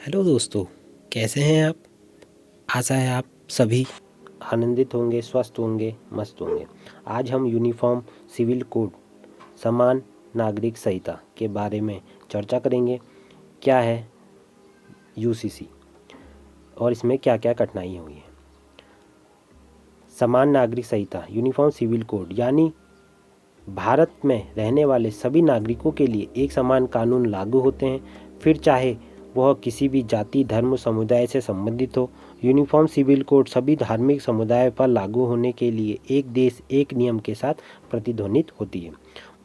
Hello दोस्तों, कैसे हैं आप। आशा है आप सभी आनंदित होंगे, स्वस्थ होंगे, मस्त होंगे। आज हम यूनिफॉर्म सिविल कोड समान नागरिक संहिता के बारे में चर्चा करेंगे। क्या है यूसीसी और इसमें क्या क्या कठिनाई हुई है। समान नागरिक संहिता यूनिफॉर्म सिविल कोड यानी भारत में रहने वाले सभी नागरिकों के लिए एक समान कानून लागू होते हैं, फिर चाहे वह किसी भी जाति, धर्म, समुदाय से संबंधित हो। यूनिफॉर्म सिविल कोड सभी धार्मिक समुदाय पर लागू होने के लिए एक देश एक नियम के साथ प्रतिध्वनित होती है।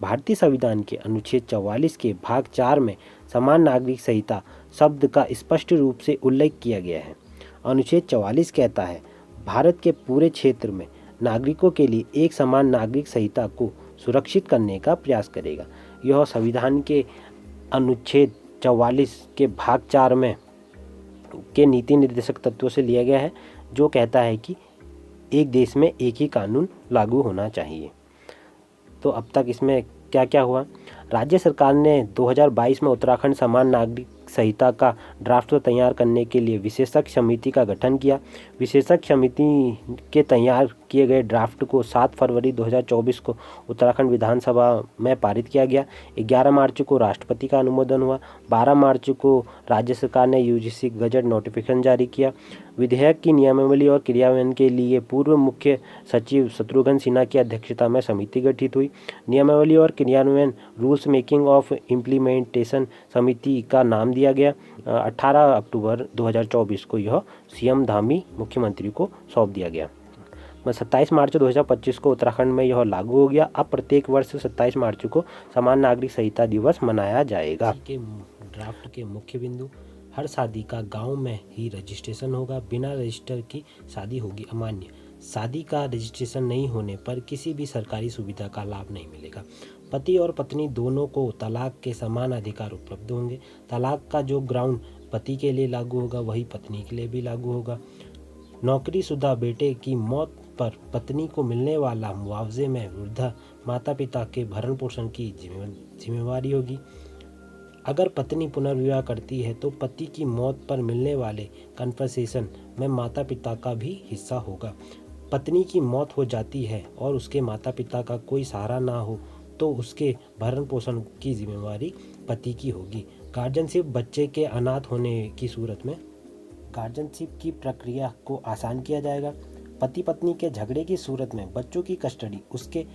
भारतीय संविधान के अनुच्छेद 44 के भाग 4 में समान नागरिक संहिता शब्द का स्पष्ट रूप से उल्लेख किया गया है। अनुच्छेद 44 कहता है, भारत के पूरे क्षेत्र में नागरिकों के लिए एक समान नागरिक संहिता को सुरक्षित करने का प्रयास करेगा। यह संविधान के अनुच्छेद 44 के भाग 4 में के नीति निर्देशक तत्वों से लिया गया है, जो कहता है कि एक देश में एक ही कानून लागू होना चाहिए। तो अब तक इसमें क्या क्या हुआ। राज्य सरकार ने 2022 में उत्तराखंड समान नागरिक संहिता का ड्राफ्ट तैयार करने के लिए विशेषज्ञ समिति का गठन किया। विशेषज्ञ समिति के तैयार किए गए ड्राफ्ट को 7 फरवरी 2024 को उत्तराखंड विधानसभा में पारित किया गया। 11 मार्च को राष्ट्रपति का अनुमोदन हुआ। 12 मार्च को राज्य सरकार ने यूजीसी गजट नोटिफिकेशन जारी किया। विधेयक की नियमावली और क्रियान्वयन के लिए पूर्व मुख्य सचिव शत्रुघ्न सिन्हा की अध्यक्षता में समिति गठित हुई। नियमावली और क्रियान्वयन रूल्स मेकिंग ऑफ इम्प्लीमेंटेशन समिति का नाम दिया गया। 18 अक्टूबर 2024 को यह सीएम धामी मुख्यमंत्री को सौंप दिया गया। 27 मार्च 2025 को उत्तराखंड में यह लागू हो गया। अब प्रत्येक वर्ष 27 मार्च को समान नागरिक संहिता दिवस मनाया जाएगा। के ड्राफ्ट के मुख्य बिंदु: हर शादी का गांव में ही रजिस्ट्रेशन होगा। बिना रजिस्टर की शादी होगी अमान्य। शादी का रजिस्ट्रेशन नहीं होने पर किसी भी सरकारी सुविधा का लाभ नहीं मिलेगा। पति और पत्नी दोनों को तलाक के समान अधिकार उपलब्ध होंगे। तलाक का जो ग्राउंड पति के लिए लागू होगा वही पत्नी के लिए भी लागू होगा। नौकरीशुदा बेटे की मौत पर पत्नी को मिलने वाला मुआवजे में वृद्धा माता पिता के भरण पोषण की जिम्मेवारी होगी। अगर पत्नी पुनर्विवाह करती है तो पति की मौत पर मिलने वाले कन्फर्सेशन में माता पिता का भी हिस्सा होगा। पत्नी की मौत हो जाती है और उसके माता पिता का कोई सहारा ना हो तो उसके भरण पोषण की जिम्मेवारी पति की होगी। गार्जियनशिप: बच्चे के अनाथ होने की सूरत में गार्जियनशिप की प्रक्रिया को आसान किया जाएगा। पति पत्नी के झगड़े की सूरत में बच्चों की कस्टडी उसके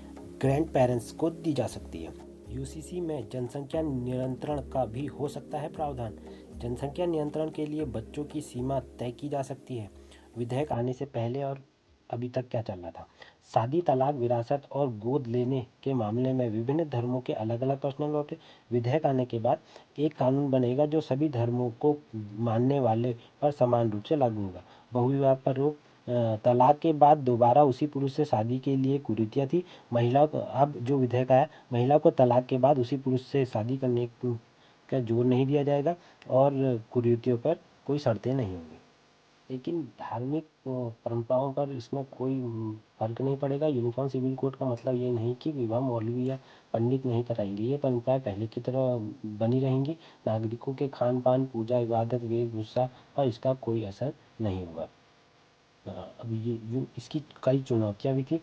ग्रैंड पेरेंट्स को दी जा सकती है। यूसीसी में जनसंख्या नियंत्रण का भी हो सकता है प्रावधान। जनसंख्या नियंत्रण के लिए बच्चों की सीमा तय की जा सकती है। विधेयक आने से पहले और अभी तक क्या चल रहा था। शादी, तलाक, विरासत और गोद लेने के मामले में विभिन्न धर्मों के अलग अलग पर्सनल लॉ थे। विधेयक आने के बाद एक कानून बनेगा जो सभी धर्मों को मानने वाले पर समान रूप से लागू होगा। बहुविवाह पर रोक: तलाक के बाद दोबारा उसी पुरुष से शादी के लिए कुरीतियाँ थी। महिला को अब जो विधेयक आया, महिला को तलाक के बाद उसी पुरुष से शादी करने का जोर नहीं दिया जाएगा और कुरीतियों पर कोई शर्तें नहीं होंगी। लेकिन धार्मिक परंपराओं पर इसमें कोई फर्क नहीं पड़ेगा। यूनिफॉर्म सिविल कोड का मतलब ये नहीं कि विवाह मौलवी या पंडित नहीं कराएंगे। ये परंपराएं पहले की तरह बनी रहेंगी। नागरिकों के खान पान, पूजा, इबादत, वेशभूषा पर इसका कोई असर नहीं होगा। अब ये इसकी कई चुनौतियाँ भी थी।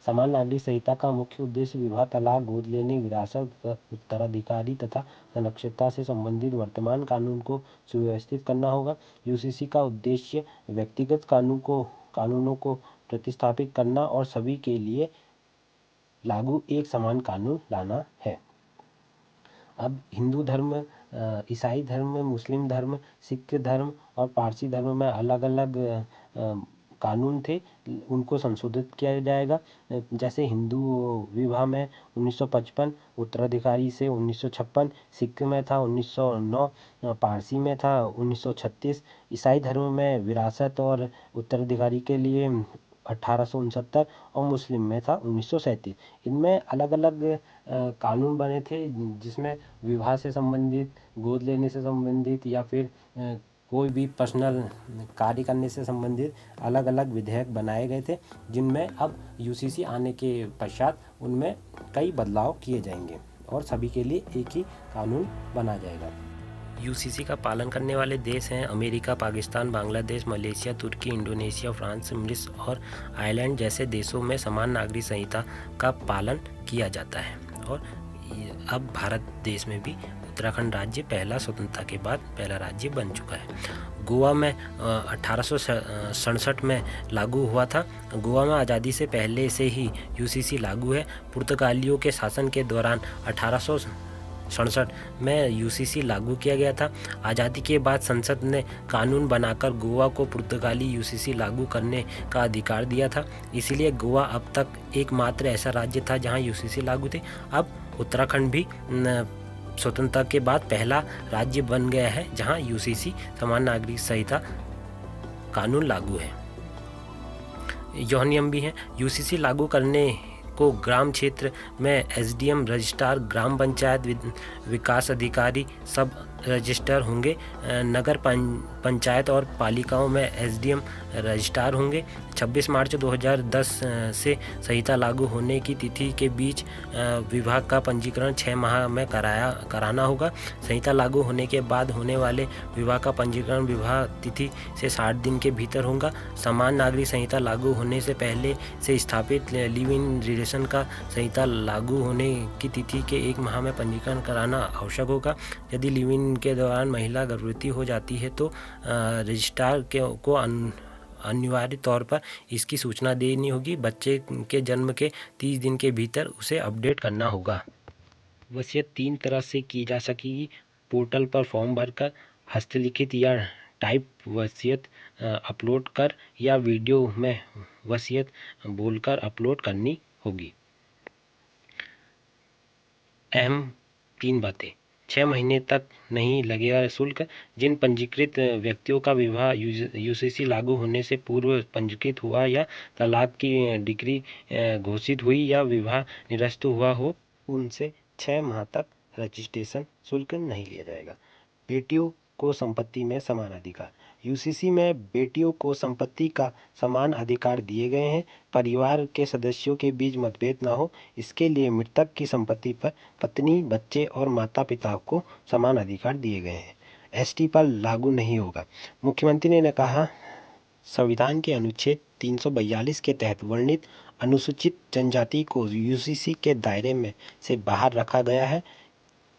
समान नागरिक संहिता का मुख्य उद्देश्य विवाह, तलाक, गोद लेने, विरासत, उत्तराधिकारी तथा संरक्षितता से संबंधित वर्तमान कानून को सुव्यवस्थित करना होगा। यूसीसी का उद्देश्य व्यक्तिगत कानूनों को प्रतिस्थापित करना और सभी के लिए लागू एक समान कानून लाना है। अब हिंदू धर्म, ईसाई धर्म, मुस्लिम धर्म, सिख धर्म और पारसी धर्म में अलग अलग कानून थे, उनको संशोधित किया जाएगा। जैसे हिंदू विवाह में 1955, उत्तराधिकारी से 1956, सिख में था 1909, पारसी में था 1936, ईसाई धर्म में विरासत और उत्तराधिकारी के लिए 1869 और मुस्लिम में था 1937। इनमें अलग अलग कानून बने थे जिसमें विवाह से संबंधित, गोद लेने से संबंधित या फिर कोई भी पर्सनल कार्य करने से संबंधित अलग अलग विधेयक बनाए गए थे, जिनमें अब यूसीसी आने के पश्चात उनमें कई बदलाव किए जाएंगे और सभी के लिए एक ही कानून बना जाएगा। यूसीसी का पालन करने वाले देश हैं अमेरिका, पाकिस्तान, बांग्लादेश, मलेशिया, तुर्की, इंडोनेशिया, फ्रांस, मिस्र और आयरलैंड जैसे देशों में समान नागरिक संहिता का पालन किया जाता है। और अब भारत देश में भी उत्तराखंड राज्य पहला स्वतंत्रता के बाद पहला राज्य बन चुका है। गोवा में 1867 में लागू हुआ था। गोवा में आज़ादी से पहले से ही यूसीसी लागू है। पुर्तगालियों के शासन के दौरान 1867 में यूसीसी लागू किया गया था। आज़ादी के बाद संसद ने कानून बनाकर गोवा को पुर्तगाली यूसीसी लागू करने का अधिकार दिया था। इसलिए गोवा अब तक एकमात्र ऐसा राज्य था जहां यूसीसी लागू थे। अब उत्तराखंड भी स्वतंत्रता के बाद पहला राज्य बन गया है जहां यूसीसी समान नागरिक संहिता कानून लागू है। यह नियम भी है। यूसीसी लागू करने को ग्राम क्षेत्र में एसडीएम, रजिस्ट्रार, ग्राम पंचायत विकास अधिकारी सब रजिस्टर होंगे। नगर पंचायत और पालिकाओं में एसडीएम, रजिस्ट्रार होंगे। 26 मार्च 2010 से संहिता लागू होने की तिथि के बीच विभाग का पंजीकरण 6 माह में कराना होगा। संहिता लागू होने के बाद होने वाले विभाग का पंजीकरण विवाह तिथि से 60 दिन के भीतर होगा। समान नागरिक संहिता लागू होने से पहले से स्थापित लिव इन रिलेशन का संहिता लागू होने की तिथि के 1 माह में पंजीकरण कराना आवश्यक होगा। यदि लिव इन के दौरान महिला गर्भवती हो जाती है तो रजिस्ट्रार को अनिवार्य तौर पर इसकी सूचना देनी होगी। बच्चे के जन्म के 30 दिन के भीतर उसे अपडेट करना होगा। वसीयत 3 तरह से की जा सकेगी: पोर्टल पर फॉर्म भरकर, हस्तलिखित या टाइप वसीयत अपलोड कर, या वीडियो में वसीयत बोलकर अपलोड करनी होगी। अहम 3 बातें: 6 महीने तक नहीं लगेगा शुल्क। जिन पंजीकृत व्यक्तियों का विवाह यूसीसी लागू होने से पूर्व पंजीकृत हुआ या तलाक की डिक्री घोषित हुई या विवाह निरस्त हुआ हो, उनसे 6 माह तक रजिस्ट्रेशन शुल्क नहीं लिया जाएगा। बेटियों को संपत्ति में समान अधिकार: यूसीसी में बेटियों को संपत्ति का समान अधिकार दिए गए हैं। परिवार के सदस्यों के बीच मतभेद न हो, इसके लिए मृतक की संपत्ति पर पत्नी, बच्चे और माता पिता को समान अधिकार दिए गए हैं। एसटी पर लागू नहीं होगा: मुख्यमंत्री ने कहा, संविधान के अनुच्छेद 342 के तहत वर्णित अनुसूचित जनजाति को यूसीसी के दायरे में से बाहर रखा गया है।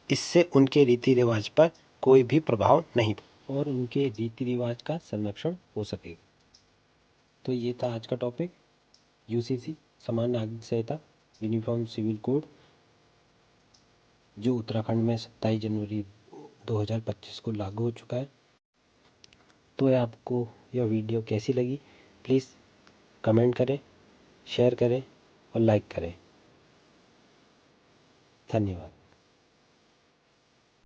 इससे उनके रीति रिवाज पर कोई भी प्रभाव नहीं और उनके रीति रिवाज का संरक्षण हो सकेगा। तो ये था आज का टॉपिक, यूसीसी समान नागरिक संहिता यूनिफॉर्म सिविल कोड, जो उत्तराखंड में 27 जनवरी 2025 को लागू हो चुका है। तो आपको यह वीडियो कैसी लगी, प्लीज़ कमेंट करें, शेयर करें और लाइक करें। धन्यवाद।